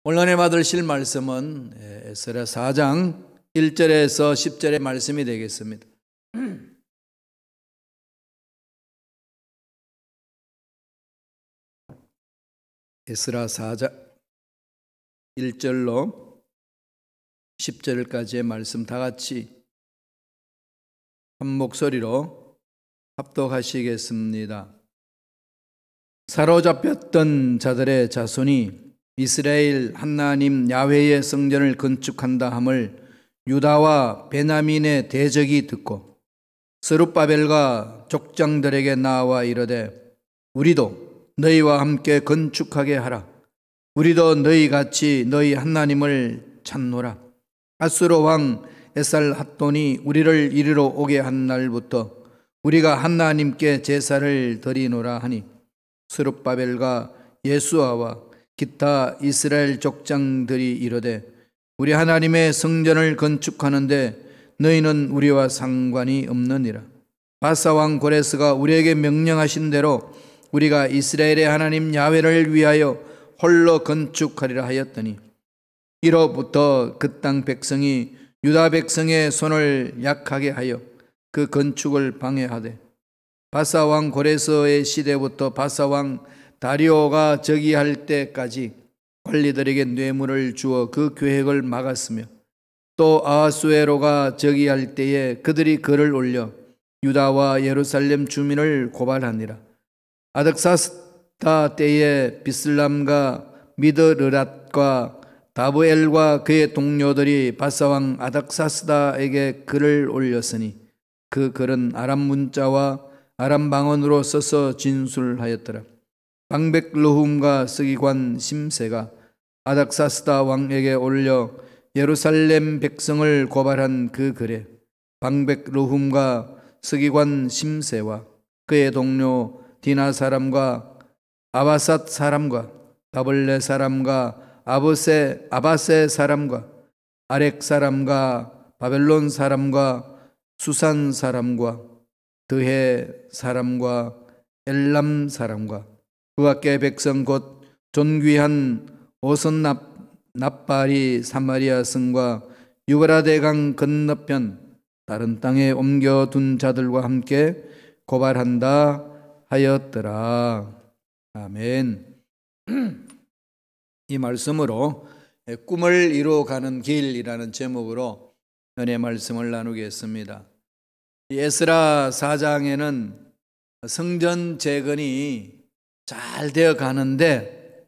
오늘 은혜 받으실 말씀은 에스라 4장 1절에서 10절의 말씀이 되겠습니다. 에스라 4장 1절로 10절까지의 말씀 다 같이 한 목소리로 합독하시겠습니다. 사로잡혔던 자들의 자손이 이스라엘 하나님 야훼의 성전을 건축한다 함을 유다와 베냐민의 대적이 듣고 스룹바벨과 족장들에게 나와 이르되 우리도 너희와 함께 건축하게 하라. 우리도 너희같이 너희 하나님을 찾노라. 아수르 왕 에살핫돈이 우리를 이리로 오게 한 날부터 우리가 하나님께 제사를 드리노라 하니 스룹바벨과 예수아와 기타 이스라엘 족장들이 이르되 우리 하나님의 성전을 건축하는데 너희는 우리와 상관이 없느니라. 바사 왕 고레스가 우리에게 명령하신 대로 우리가 이스라엘의 하나님 야훼를 위하여 홀로 건축하리라 하였더니 이로부터 그 땅 백성이 유다 백성의 손을 약하게 하여 그 건축을 방해하되 바사 왕 고레스의 시대부터 바사 왕 다리오가 즉위할 때까지 관리들에게 뇌물을 주어 그 계획을 막았으며 또 아하수에로가 즉위할 때에 그들이 글을 올려 유다와 예루살렘 주민을 고발하니라. 아닥사스다 때에 비슬람과 미드르랏과 다브엘과 그의 동료들이 바사왕 아닥사스다에게 글을 올렸으니 그 글은 아람 문자와 아람 방언으로 써서 진술하였더라. 방백 르훔과 서기관 심세가 아닥사스다 왕에게 올려 예루살렘 백성을 고발한 그 글에 방백 르훔과 서기관 심세와 그의 동료 디나 사람과 아바삿 사람과 다블레 사람과 아바세 사람과 아렉 사람과 바벨론 사람과 수산 사람과 드해 사람과 엘람 사람과 그 밖의 백성 곧 존귀한 오선납발이 사마리아 성과 유브라데강 건너편 다른 땅에 옮겨둔 자들과 함께 고발한다 하였더라. 아멘. 이 말씀으로 꿈을 이루어가는 길이라는 제목으로 은혜 말씀을 나누겠습니다. 에스라 4장에는 성전 재건이 잘 되어 가는데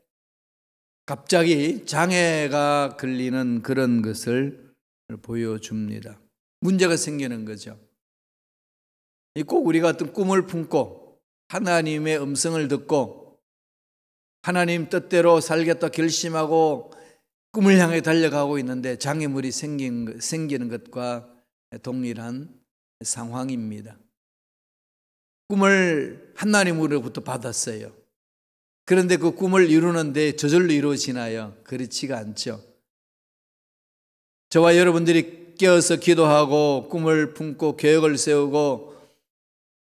갑자기 장애가 걸리는 그런 것을 보여줍니다. 문제가 생기는 거죠. 꼭 우리가 어떤 꿈을 품고 하나님의 음성을 듣고 하나님 뜻대로 살겠다 결심하고 꿈을 향해 달려가고 있는데 장애물이 생기는 것과 동일한 상황입니다. 꿈을 하나님으로부터 받았어요. 그런데 그 꿈을 이루는데 저절로 이루어지나요? 그렇지가 않죠. 저와 여러분들이 깨어서 기도하고 꿈을 품고 계획을 세우고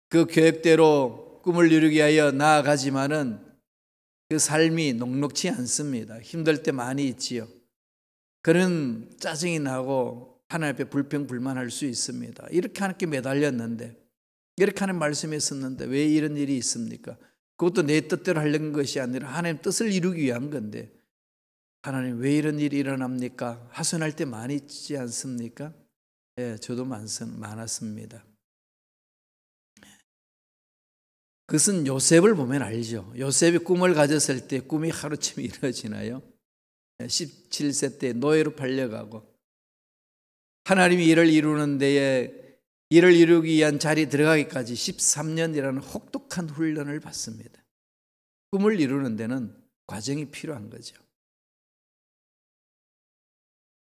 그 계획대로 꿈을 이루기 위하여 나아가지만은 그 삶이 녹록지 않습니다. 힘들 때 많이 있지요. 그런 짜증이 나고 하나님 앞에 불평불만할 수 있습니다. 이렇게 하나님께 매달렸는데 이렇게 하는 말씀이 있었는데 왜 이런 일이 있습니까? 그것도 내 뜻대로 하려는 것이 아니라 하나님 뜻을 이루기 위한 건데 하나님 왜 이런 일이 일어납니까? 하소연할 때 많이 있지 않습니까? 예, 저도 많았습니다. 그것은 요셉을 보면 알죠. 요셉이 꿈을 가졌을 때 꿈이 하루쯤 이루어지나요? 17세 때 노예로 팔려가고 하나님이 일을 이루는 데에 일을 이루기 위한 자리에 들어가기까지 13년이라는 혹독한 훈련을 받습니다. 꿈을 이루는 데는 과정이 필요한 거죠.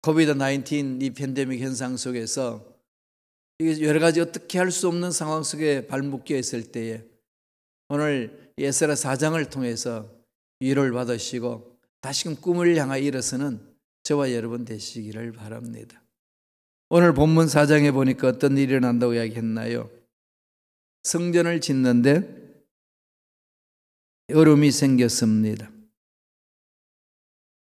코비드-19 이 팬데믹 현상 속에서 여러 가지 어떻게 할 수 없는 상황 속에 발묶여 있을 때에 오늘 에스라 4장을 통해서 위로를 받으시고 다시금 꿈을 향하여 일어서는 저와 여러분 되시기를 바랍니다. 오늘 본문 4장에 보니까 어떤 일이 일어난다고 이야기했나요? 성전을 짓는데 얼음이 생겼습니다.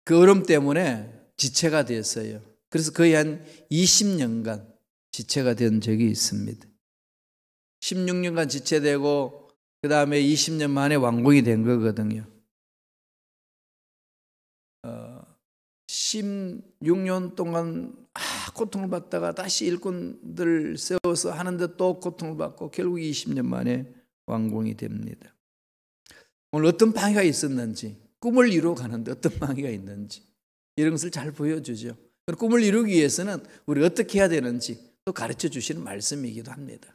그 얼음 때문에 지체가 되었어요. 그래서 거의 한 20년간 지체가 된 적이 있습니다. 16년간 지체되고 그 다음에 20년 만에 완공이 된 거거든요. 16년 동안 고통을 받다가 다시 일꾼들 세워서 하는데 또 고통을 받고 결국 20년 만에 완공이 됩니다. 오늘 어떤 방해가 있었는지, 꿈을 이루어 가는데 어떤 방해가 있는지 이런 것을 잘 보여주죠. 꿈을 이루기 위해서는 우리가 어떻게 해야 되는지 또 가르쳐 주시는 말씀이기도 합니다.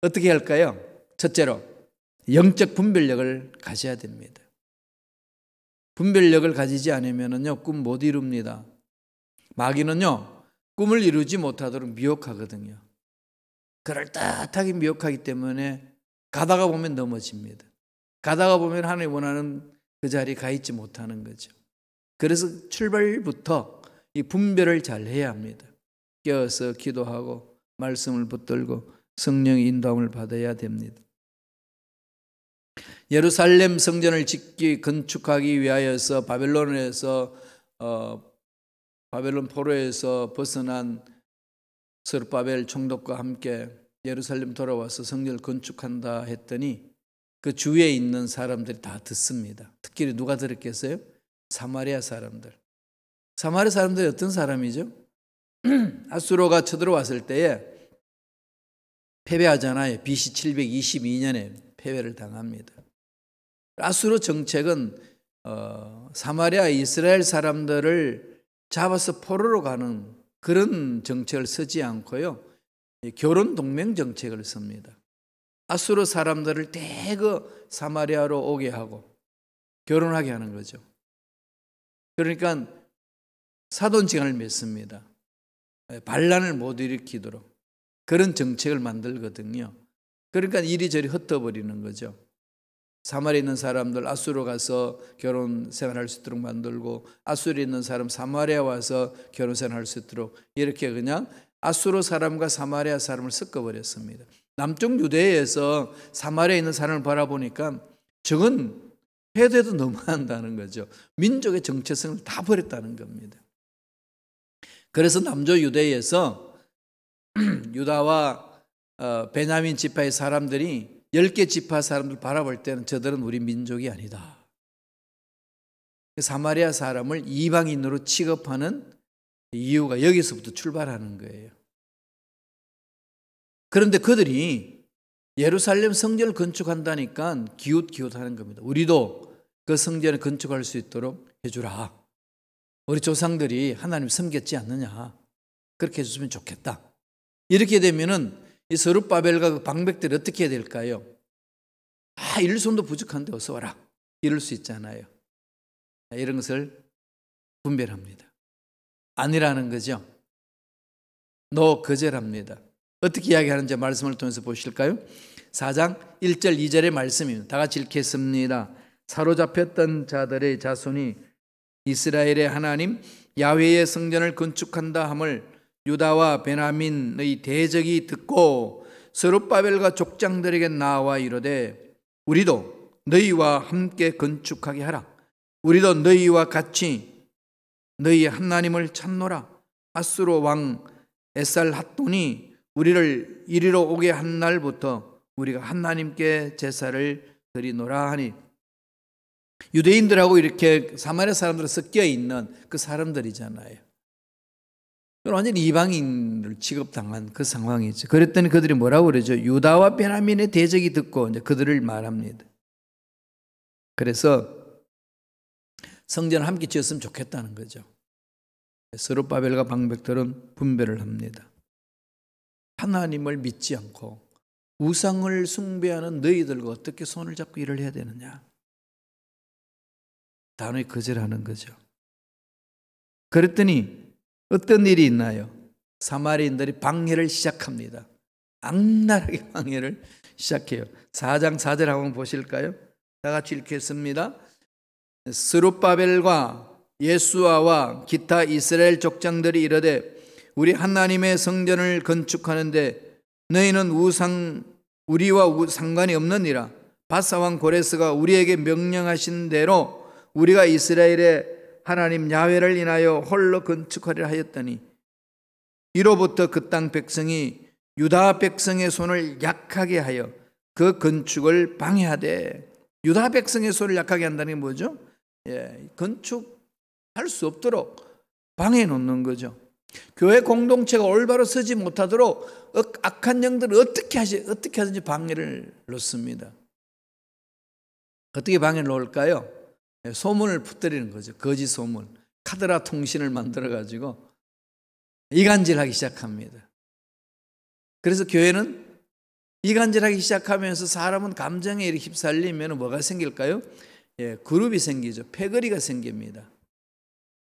어떻게 할까요? 첫째로 영적 분별력을 가져야 됩니다. 분별력을 가지지 않으면요 꿈 못 이룹니다. 마귀는요 꿈을 이루지 못하도록 미혹하거든요. 그럴듯하게 미혹하기 때문에 가다가 보면 넘어집니다. 가다가 보면 하나님 원하는 그 자리에 가 있지 못하는 거죠. 그래서 출발부터 이 분별을 잘 해야 합니다. 깨어서 기도하고 말씀을 붙들고 성령의 인도함을 받아야 됩니다. 예루살렘 성전을 건축하기 위하여서 바벨론에서 바벨론 포로에서 벗어난 스룹바벨 총독과 함께 예루살렘 돌아와서 성전을 건축한다 했더니 그 주위에 있는 사람들이 다 듣습니다. 특히 누가 들었겠어요? 사마리아 사람들. 사마리아 사람들이 어떤 사람이죠? 아수로가 쳐들어왔을 때에 패배하잖아요. BC 722년에 패배를 당합니다. 아수르 정책은 사마리아 이스라엘 사람들을 잡아서 포로로 가는 그런 정책을 쓰지 않고요. 결혼 동맹 정책을 씁니다. 아수르 사람들을 대거 사마리아로 오게 하고 결혼하게 하는 거죠. 그러니까 사돈지간을 맺습니다. 반란을 못 일으키도록 그런 정책을 만들거든요. 그러니까 이리저리 흩어버리는 거죠. 사마리아에 있는 사람들 아수르 가서 결혼 생활할 수 있도록 만들고 아수르에 있는 사람 사마리아 와서 결혼 생활할 수 있도록 이렇게 그냥 아수르 사람과 사마리아 사람을 섞어버렸습니다. 남쪽 유대에서 사마리아에 있는 사람을 바라보니까 저건 해도 너무한다는 거죠. 민족의 정체성을 다 버렸다는 겁니다. 그래서 남쪽 유대에서 유다와 베냐민 지파의 사람들이 10개 지파 사람들 바라볼 때는 저들은 우리 민족이 아니다. 사마리아 사람을 이방인으로 취급하는 이유가 여기서부터 출발하는 거예요. 그런데 그들이 예루살렘 성전을 건축한다니까 기웃기웃하는 겁니다. 우리도 그 성전을 건축할 수 있도록 해주라. 우리 조상들이 하나님 섬겼지 않느냐. 그렇게 해줬으면 좋겠다. 이렇게 되면은 이 스룹바벨과 그 방백들이 어떻게 해야 될까요? 일손도 부족한데 어서 와라. 이럴 수 있잖아요. 이런 것을 분별합니다. 아니라는 거죠. 거절합니다. 어떻게 이야기하는지 말씀을 통해서 보실까요? 4장 1절 2절의 말씀입니다. 다 같이 읽겠습니다. 사로잡혔던 자들의 자손이 이스라엘의 하나님 야훼의 성전을 건축한다 함을 유다와 베냐민의 대적이 듣고 스룹바벨과 족장들에게 나와 이르되 우리도 너희와 함께 건축하게 하라. 우리도 너희와 같이 너희 하나님을 찾노라. 아수르 왕 에살핫돈이 우리를 이리로 오게 한 날부터 우리가 하나님께 제사를 드리노라 하니. 유대인들하고 이렇게 사마리아 사람들 섞여 있는 그 사람들이잖아요. 완전히 이방인을 취급당한 그 상황이죠. 그랬더니 그들이 뭐라고 그러죠? 유다와 베냐민의 대적이 듣고 이제 그들을 말합니다. 그래서 성전을 함께 지었으면 좋겠다는 거죠. 스룹바벨과 방백들은 분별을 합니다. 하나님을 믿지 않고 우상을 숭배하는 너희들과 어떻게 손을 잡고 일을 해야 되느냐. 단호히 거절하는 거죠. 그랬더니 어떤 일이 있나요? 사마리아인들이 방해를 시작합니다. 악랄하게 방해를 시작해요. 4장 4절 한번 보실까요? 다 같이 읽겠습니다. 스룹바벨과 예수아와 기타 이스라엘 족장들이 이르되 우리 하나님의 성전을 건축하는데 너희는 우리와 상관이 없느니라. 바사 왕 고레스가 우리에게 명령하신 대로 우리가 이스라엘의 하나님 야훼를 인하여 홀로 건축하리라 하였더니 이로부터 그 땅 백성이 유다 백성의 손을 약하게 하여 그 건축을 방해하되, 유다 백성의 손을 약하게 한다는 게 뭐죠? 건축할 수 없도록 방해해 놓는 거죠. 교회 공동체가 올바로 서지 못하도록 악한 영들을 어떻게 하든지 방해를 놓습니다. 어떻게 방해를 놓을까요? 소문을 퍼뜨리는 거죠. 거짓 소문. 카드라 통신을 만들어 가지고 이간질하기 시작합니다. 그래서 교회는 이간질하기 시작하면서 사람은 감정에 이렇게 휩쓸리면 뭐가 생길까요? 그룹이 생기죠. 패거리가 생깁니다.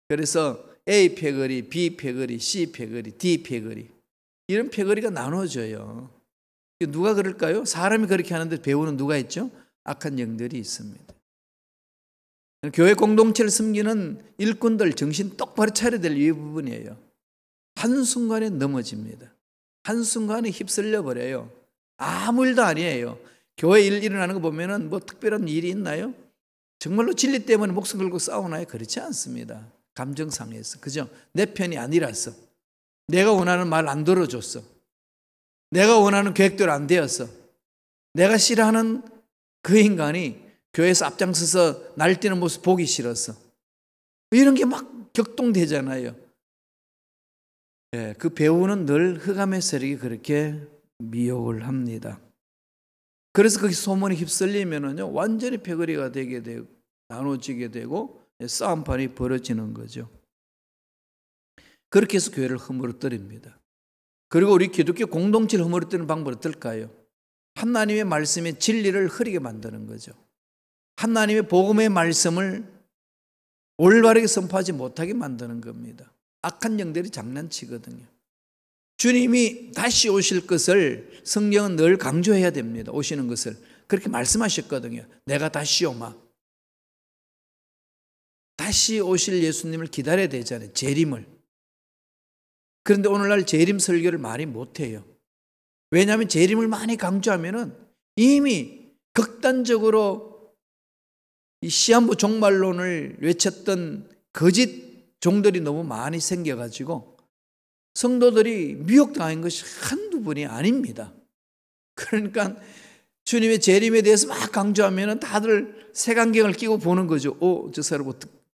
그래서 A 패거리, B 패거리, C 패거리, D 패거리, 이런 패거리가 나눠져요. 누가 그럴까요? 사람이 그렇게 하는데 배우는 누가 있죠? 악한 영들이 있습니다. 교회 공동체를 섬기는 일꾼들 정신 똑바로 차려야 될 이 부분이에요. 한순간에 넘어집니다. 한순간에 휩쓸려 버려요. 아무 일도 아니에요. 교회 일 일어나는 거 보면은 뭐 특별한 일이 있나요? 정말로 진리 때문에 목숨 걸고 싸우나요? 그렇지 않습니다. 감정상해서. 그죠? 내 편이 아니라서. 내가 원하는 말 안 들어줬어. 내가 원하는 계획대로 안 되었어. 내가 싫어하는 그 인간이 교회에서 앞장서서 날뛰는 모습 보기 싫었어. 이런 게 막 격동되잖아요. 그 배우는 늘 흑암의 세력이 그렇게 미혹을 합니다. 그래서 거기 소문이 휩쓸리면은요, 완전히 패거리가 되게 되고, 나눠지게 되고, 싸움판이 벌어지는 거죠. 그렇게 해서 교회를 허물어뜨립니다. 그리고 우리 기독교 공동체를 허물어뜨리는 방법은 어떨까요? 하나님의 말씀의 진리를 흐리게 만드는 거죠. 하나님의 복음의 말씀을 올바르게 선포하지 못하게 만드는 겁니다. 악한 영들이 장난치거든요. 주님이 다시 오실 것을 성경은 늘 강조해야 됩니다. 오시는 것을. 그렇게 말씀하셨거든요. 내가 다시 오마. 다시 오실 예수님을 기다려야 되잖아요. 재림을. 그런데 오늘날 재림 설교를 많이 못해요. 왜냐하면 재림을 많이 강조하면은 이미 극단적으로 이 시한부 종말론을 외쳤던 거짓 종들이 너무 많이 생겨가지고 성도들이 미혹당한 것이 한두 번이 아닙니다. 그러니까 주님의 재림에 대해서 막 강조하면 다들 색안경을 끼고 보는 거죠. 저 사람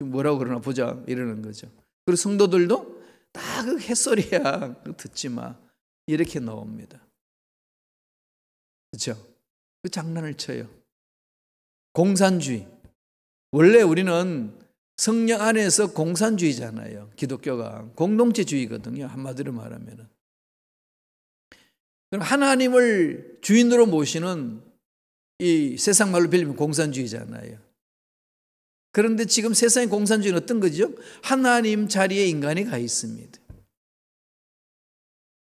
뭐라고 그러나 보자 이러는 거죠. 그리고 성도들도 다 그 햇소리야 듣지 마 이렇게 나옵니다. 그렇죠? 그 장난을 쳐요. 공산주의. 원래 우리는 성령 안에서 공산주의잖아요. 기독교가 공동체주의거든요. 한마디로 말하면. 그럼 하나님을 주인으로 모시는 이 세상 말로 빌리면 공산주의잖아요. 그런데 지금 세상의 공산주의는 어떤 거죠? 하나님 자리에 인간이 가 있습니다.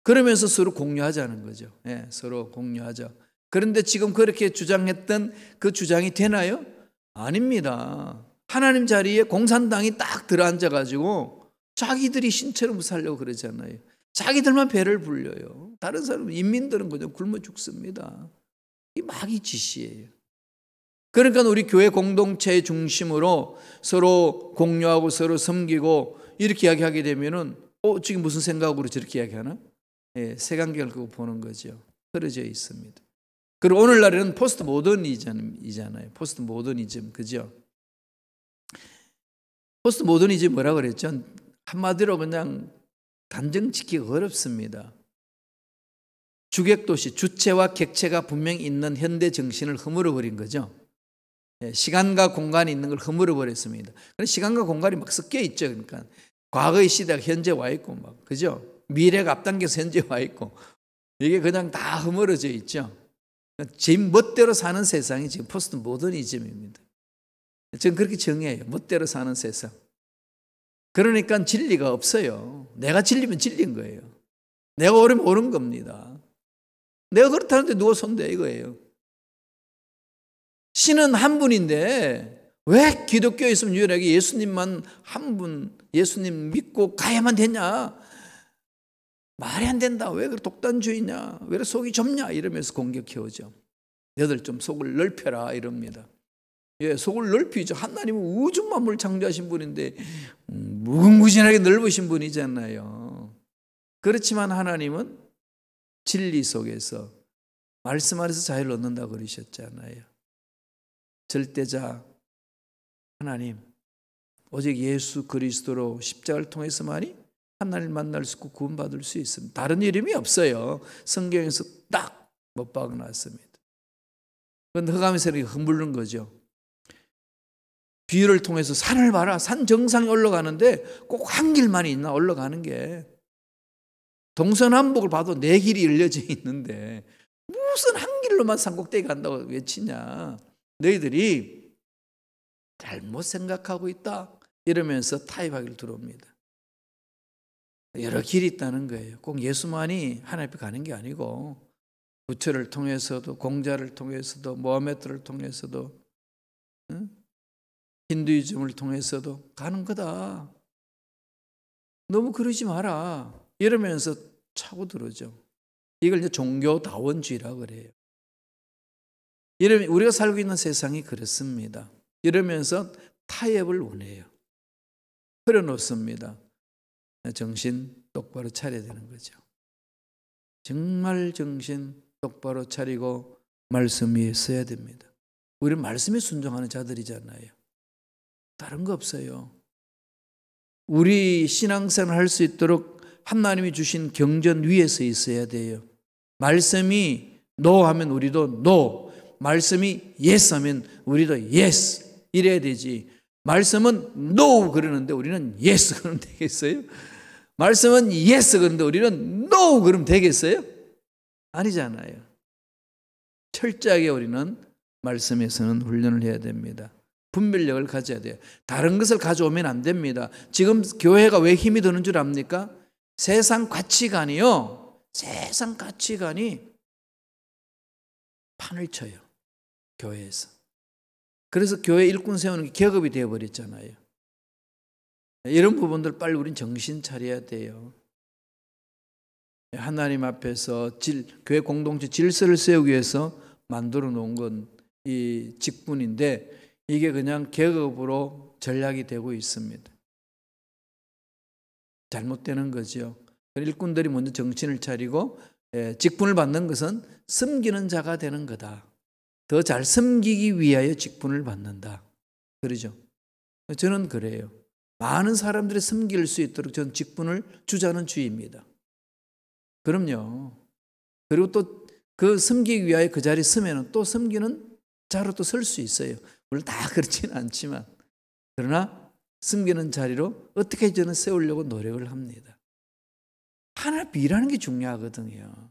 그러면서 서로 공유하자는 거죠. 서로 공유하자. 그런데 지금 그렇게 주장했던 그 주장이 되나요? 아닙니다. 하나님 자리에 공산당이 딱 들어앉아가지고 자기들이 신처럼 살려고 그러잖아요. 자기들만 배를 불려요. 다른 사람은 인민들은 그냥 굶어 죽습니다. 이 마귀 짓이에요. 그러니까 우리 교회 공동체의 중심으로 서로 공유하고 서로 섬기고 이렇게 이야기하게 되면은 지금 무슨 생각으로 저렇게 이야기하나? 색안경을 끄고 보는 거죠. 흐려져 있습니다. 그리고 오늘날에는 포스트 모더니즘이잖아요. 포스트 모더니즘, 그죠? 포스트 모더니즘 뭐라고 그랬죠? 한마디로 그냥 단정 짓기가 어렵습니다. 주객도시, 주체와 객체가 분명히 있는 현대 정신을 허물어버린 거죠. 시간과 공간이 있는 걸 허물어버렸습니다. 시간과 공간이 막 섞여 있죠. 그러니까 과거의 시대가 현재 와 있고, 막 그죠? 미래가 앞당겨서 현재 와 있고, 이게 그냥 다 허물어져 있죠. 제 멋대로 사는 세상이 지금 포스트 모더니즘입니다. 저는 그렇게 정의해요. 멋대로 사는 세상. 그러니까 진리가 없어요. 내가 진리면 진리인 거예요. 내가 옳으면 옳은 겁니다. 내가 그렇다는데 누가 손대 이거예요. 신은 한 분인데 왜 기독교에 있으면 유일하게 예수님만 한 분, 예수님 믿고 가야만 되냐? 말이 안 된다. 왜 그렇게 독단주의냐? 왜 그렇게 속이 좁냐? 이러면서 공격해오죠. 너희들 좀 속을 넓혀라 이럽니다. 예, 속을 넓히죠. 하나님은 우주 만물을 창조하신 분인데 무궁무진하게 넓으신 분이잖아요. 그렇지만 하나님은 진리 속에서 말씀 안에서 자유를 얻는다고 그러셨잖아요. 절대자 하나님, 오직 예수 그리스도로 십자가를 통해서만이 하나님을 만날 수 있고 구원받을 수 있습니다. 다른 이름이 없어요. 성경에서 딱 못 박아놨습니다. 그런데 흑암에서 이렇게 허물는 거죠. 비유를 통해서 산을 봐라. 산 정상에 올라가는데 꼭 한 길만 있나 올라가는 게. 동서남북을 봐도 네 길이 열려져 있는데 무슨 한 길로만 산꼭대기 간다고 외치냐. 너희들이 잘못 생각하고 있다 이러면서 타협하기를 들어옵니다. 여러 길이 있다는 거예요. 꼭 예수만이 하나님 앞에 가는 게 아니고 부처를 통해서도 공자를 통해서도 모하메드를 통해서도 힌두이즘을 통해서도 가는 거다. 너무 그러지 마라. 이러면서 차고 들어오죠. 이걸 이제 종교다원주의라고 그래요. 이러면 우리가 살고 있는 세상이 그렇습니다. 이러면서 타협을 원해요. 흐려놓습니다. 정신 똑바로 차려야 되는 거죠. 정말 정신 똑바로 차리고 말씀 위에 서야 됩니다. 우리는 말씀에 순종하는 자들이잖아요. 다른 거 없어요. 우리 신앙생활 할 수 있도록 하나님이 주신 경전 위에 서 있어야 돼요. 말씀이 no 하면 우리도 no, 말씀이 yes 하면 우리도 yes 이래야 되지. 말씀은 no 그러는데 우리는 yes 그러면 되겠어요? 말씀은 yes 그러는데 우리는 no 그러면 되겠어요? 아니잖아요. 철저하게 우리는 말씀에서는 훈련을 해야 됩니다. 분별력을 가져야 돼요. 다른 것을 가져오면 안 됩니다. 지금 교회가 왜 힘이 드는 줄 압니까? 세상 가치관이요. 세상 가치관이 판을 쳐요. 교회에서. 그래서 교회 일꾼 세우는 게 계급이 되어버렸잖아요. 이런 부분들 빨리 우린 정신 차려야 돼요. 하나님 앞에서 교회 공동체 질서를 세우기 위해서 만들어 놓은 건 이 직분인데 이게 그냥 계급으로 전략이 되고 있습니다. 잘못되는 거죠. 일꾼들이 먼저 정신을 차리고 직분을 받는 것은 섬기는 자가 되는 거다. 더 잘 섬기기 위하여 직분을 받는다. 그러죠. 저는 그래요. 많은 사람들이 섬길 수 있도록 저는 직분을 주자는 주의입니다. 그럼요. 그리고 또 그 섬기기 위하여 그 자리에 서면 또 섬기는 자로 또 설 수 있어요. 물론 다 그렇지는 않지만. 그러나 섬기는 자리로 어떻게 저는 세우려고 노력을 합니다. 하나 일하는 게 중요하거든요.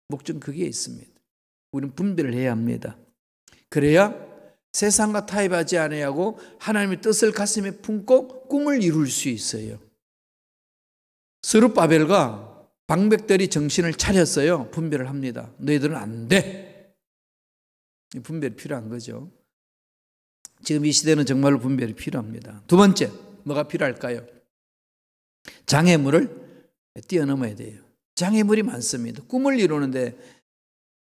목적은 그게 있습니다. 우리는 분별을 해야 합니다. 그래야 세상과 타협하지 아니하고 하나님의 뜻을 가슴에 품고 꿈을 이룰 수 있어요. 스룹바벨과 방백들이 정신을 차렸어요. 분별을 합니다. 너희들은 안 돼. 분별이 필요한 거죠. 지금 이 시대는 정말로 분별이 필요합니다. 두 번째, 뭐가 필요할까요? 장애물을 뛰어넘어야 돼요. 장애물이 많습니다. 꿈을 이루는데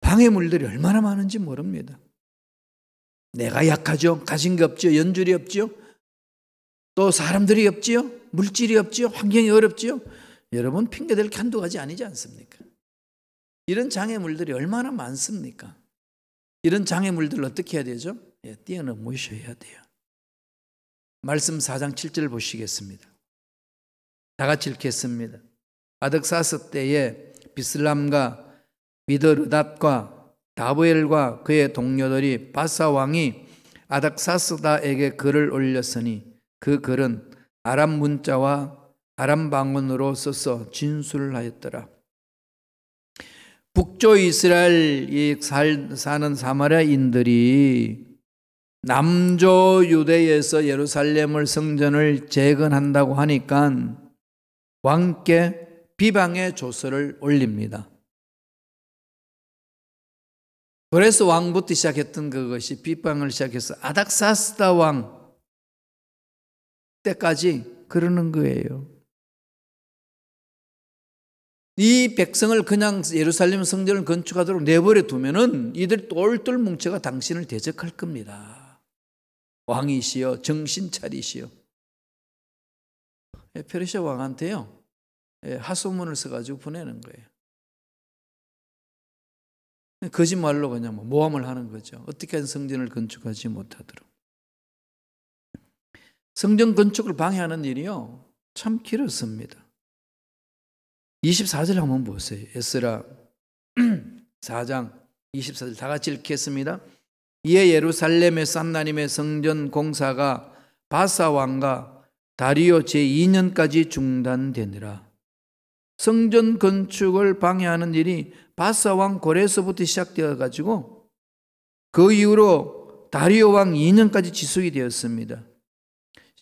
방해물들이 얼마나 많은지 모릅니다. 내가 약하죠. 가진 게 없죠. 연줄이 없죠. 또 사람들이 없지요. 물질이 없지요. 환경이 어렵지요. 여러분 핑계댈 게 한두 가지 아니지 않습니까? 이런 장애물들이 얼마나 많습니까? 이런 장애물들을 어떻게 해야 되죠? 뛰어넘으셔야 돼요. 말씀 4장 7절 보시겠습니다. 다 같이 읽겠습니다. 아득사스 때에 비슬람과 미드르닷과 다브엘과 그의 동료들이 바사 왕이 아닥사스다에게 글을 올렸으니 그 글은 아람 문자와 아람 방언으로 써서 진술을 하였더라. 북조 이스라엘 사는 사마리아인들이 남조 유대에서 예루살렘을 성전을 재건한다고 하니까 왕께 비방의 조서를 올립니다. 그래서 왕부터 시작했던 그것이 비방을 시작해서 아닥사스다 왕 때까지 그러는 거예요. 이 백성을 그냥 예루살렘 성전을 건축하도록 내버려 두면은 이들 똘똘 뭉쳐가 당신을 대적할 겁니다. 왕이시여 정신 차리시여. 페르시아 왕한테요 하소문을 써가지고 보내는 거예요. 거짓말로 그냥 모함을 하는 거죠. 어떻게 하든 성전을 건축하지 못하도록. 성전 건축을 방해하는 일이요 참 길었습니다. 24절 한번 보세요. 에스라 4장 24절 다 같이 읽겠습니다. 이에 예루살렘의 하나님의 성전 공사가 바사 왕과 다리오 제2년까지 중단되니라. 성전 건축을 방해하는 일이 바사 왕 고레서부터 시작되어 가지고 그 이후로 다리오 왕 2년까지 지속이 되었습니다.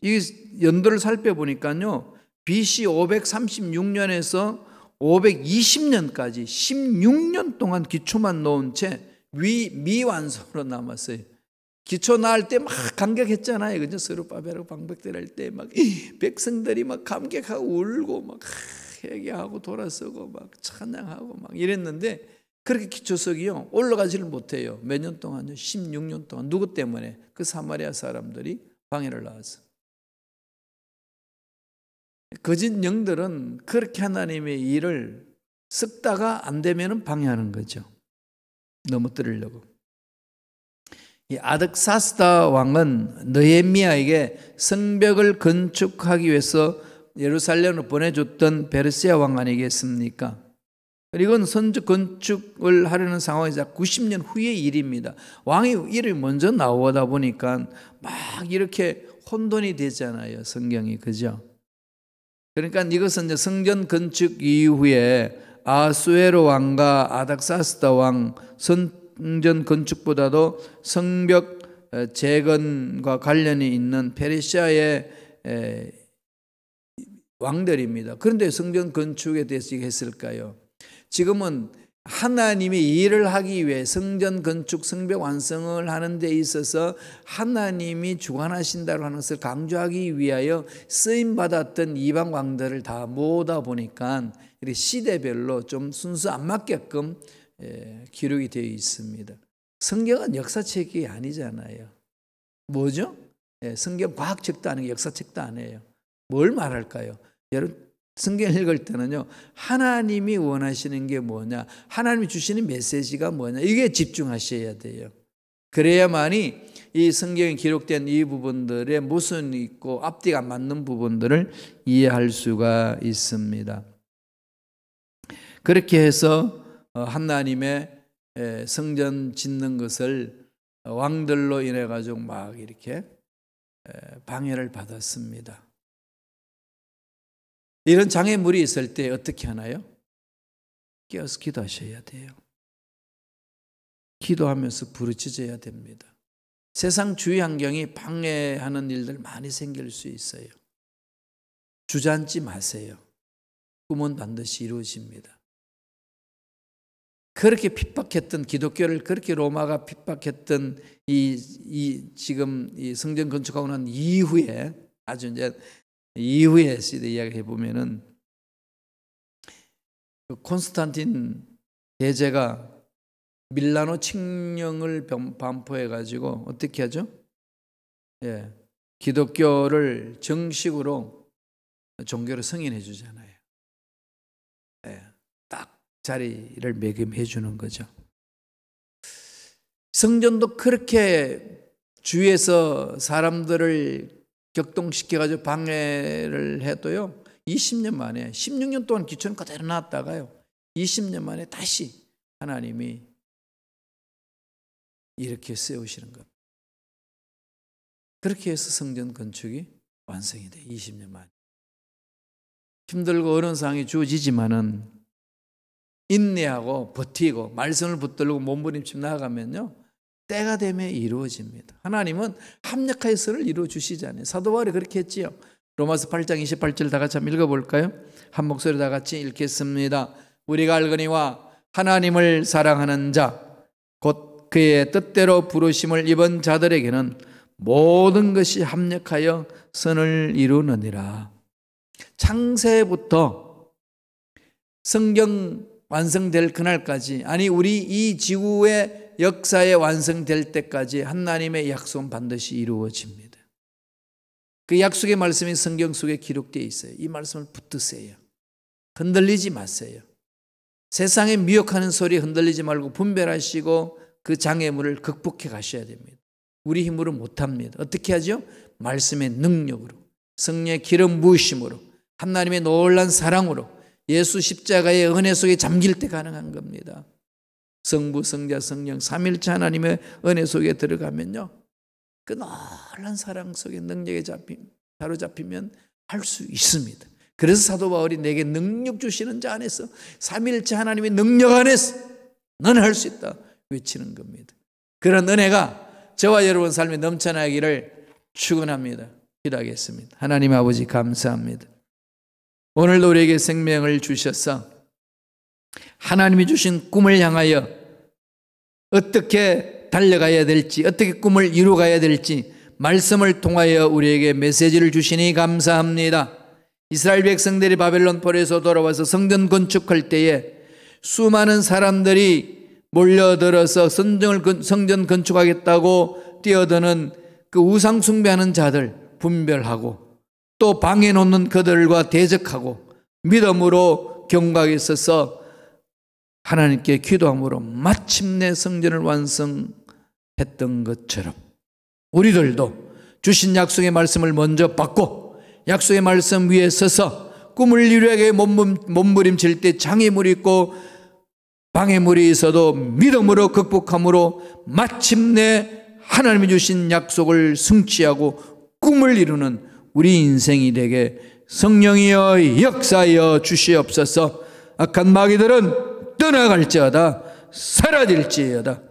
이 연도를 살펴보니까요 BC 536년에서 520년까지 16년 동안 기초만 놓은 채 미완성으로 남았어요. 기초 낳을 때 막 감격했잖아요. 그죠? 스룹바벨하고 방백들 할 때 막 백성들이 막 감격하고 울고 막 회개하고 돌아서고 막 찬양하고 막 이랬는데 그렇게 기초석이요 올라가지를 못해요. 몇 년 동안요? 16년 동안. 누구 때문에? 그 사마리아 사람들이 방해를 나왔어. 거짓 영들은 그렇게 하나님의 일을 섞다가 안 되면 방해하는 거죠. 넘어뜨리려고. 이 아득사스다 왕은 느헤미야에게 성벽을 건축하기 위해서 예루살렘으로 보내줬던 페르시아 왕 아니겠습니까? 이건 선적 건축을 하려는 상황이 90년 후의 일입니다. 왕이 일이 먼저 나오다 보니까 막 이렇게 혼돈이 되잖아요. 성경이. 그죠? 그러니까 이것은 이제 성전 건축 이후에 아수에로 왕과 아닥사스다 왕 성전 건축보다도 성벽 재건과 관련이 있는 페르시아의 왕들입니다. 그런데 성전 건축에 대해서 했을까요? 지금은 하나님의 일을 하기 위해 성전 건축, 성벽 완성을 하는 데 있어서 하나님이 주관하신다고 하는 것을 강조하기 위하여 쓰임받았던 이방 왕들을 다 모으다 보니까 시대별로 좀 순서 안 맞게끔 기록이 되어 있습니다. 성경은 역사책이 아니잖아요. 뭐죠? 성경 과학책도 아니고 역사책도 아니에요. 뭘 말할까요? 여러분 성경 읽을 때는요 하나님이 원하시는 게 뭐냐, 하나님이 주시는 메시지가 뭐냐, 이게 집중하셔야 돼요. 그래야만이 이 성경에 기록된 이 부분들에 모순이 있고 앞뒤가 안 맞는 부분들을 이해할 수가 있습니다. 그렇게 해서 하나님의 성전 짓는 것을 왕들로 인해 가지고 막 이렇게 방해를 받았습니다. 이런 장애물이 있을 때 어떻게 하나요? 깨어서 기도하셔야 돼요. 기도하면서 부르짖어야 됩니다. 세상 주위 환경이 방해하는 일들 많이 생길 수 있어요. 주저앉지 마세요. 꿈은 반드시 이루어집니다. 그렇게 핍박했던 기독교를 그렇게 로마가 핍박했던 지금 이 성전 건축하고 난 이후에 아주 이제 이후의 시대 이야기 해보면은 콘스탄틴 대제가 밀라노 칙령을 반포해 가지고 어떻게 하죠? 기독교를 정식으로 종교로 승인해 주잖아요. 딱 자리를 매김해 주는 거죠. 성전도 그렇게 주위에서 사람들을 격동시켜가지고 방해를 해도요 20년 만에 16년 동안 기초는 그대로 놨다가요 20년 만에 다시 하나님이 이렇게 세우시는 것. 그렇게 해서 성전 건축이 완성이 돼. 20년 만에. 힘들고 어려운 상황이 주어지지만은 인내하고 버티고 말씀을 붙들고 몸부림치고 나아가면요 때가 되면 이루어집니다. 하나님은 합력하여 선을 이루어 주시잖아요. 사도 바울이 그렇게 했지요. 로마서 8장 28절 다 같이 한번 읽어볼까요? 한 목소리 다 같이 읽겠습니다. 우리가 알거니와 하나님을 사랑하는 자 곧 그의 뜻대로 부르심을 입은 자들에게는 모든 것이 합력하여 선을 이루느니라. 창세부터 성경 완성될 그날까지, 아니 우리 이 지구의 역사에 완성될 때까지 하나님의 약속은 반드시 이루어집니다. 그 약속의 말씀이 성경 속에 기록되어 있어요. 이 말씀을 붙드세요. 흔들리지 마세요. 세상에 미혹하는 소리에 흔들리지 말고 분별하시고 그 장애물을 극복해 가셔야 됩니다. 우리 힘으로 못합니다. 어떻게 하죠? 말씀의 능력으로, 성령의 기름 부으심으로, 하나님의 놀라운 사랑으로, 예수 십자가의 은혜 속에 잠길 때 가능한 겁니다. 성부, 성자, 성령 삼일체 하나님의 은혜 속에 들어가면요, 그 놀라운 사랑 속에 능력에 사로잡히면 할 수 있습니다. 그래서 사도 바울이 내게 능력 주시는 자 안에서, 삼일체 하나님의 능력 안에서 너는 할 수 있다 외치는 겁니다. 그런 은혜가 저와 여러분 삶에 넘쳐나기를 축원합니다. 기도하겠습니다. 하나님 아버지 감사합니다. 오늘도 우리에게 생명을 주셔서 하나님이 주신 꿈을 향하여 어떻게 달려가야 될지, 어떻게 꿈을 이루어가야 될지 말씀을 통하여 우리에게 메시지를 주시니 감사합니다. 이스라엘 백성들이 바벨론 포로에서 돌아와서 성전 건축할 때에 수많은 사람들이 몰려들어서 성전 건축하겠다고 뛰어드는 그 우상 숭배하는 자들 분별하고, 또 방해 놓는 그들과 대적하고 믿음으로 경각에 서서 하나님께 기도함으로 마침내 성전을 완성했던 것처럼 우리들도 주신 약속의 말씀을 먼저 받고 약속의 말씀 위에 서서 꿈을 이루게 몸부림칠 때 장애물이 있고 방해물이 있어도 믿음으로 극복함으로 마침내 하나님이 주신 약속을 성취하고 꿈을 이루는 우리 인생이 되게 성령이여 역사하여 주시옵소서. 악한 마귀들은 떠나갈지어다 사라질지어다.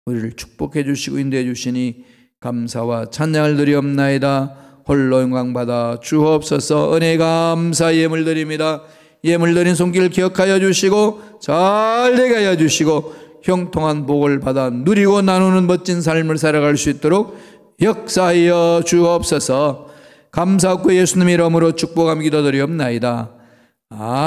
우리를 축복해 주시고 인도해 주시니 감사와 찬양을 드리옵나이다. 홀로 영광받아 주옵소서. 은혜 감사 예물 드립니다. 예물 드린 손길 기억하여 주시고 잘 되게 하여 주시고 형통한 복을 받아 누리고 나누는 멋진 삶을 살아갈 수 있도록 역사하여 주옵소서. 감사하고 예수님 이름으로 축복하며 기도드리옵나이다. 아멘.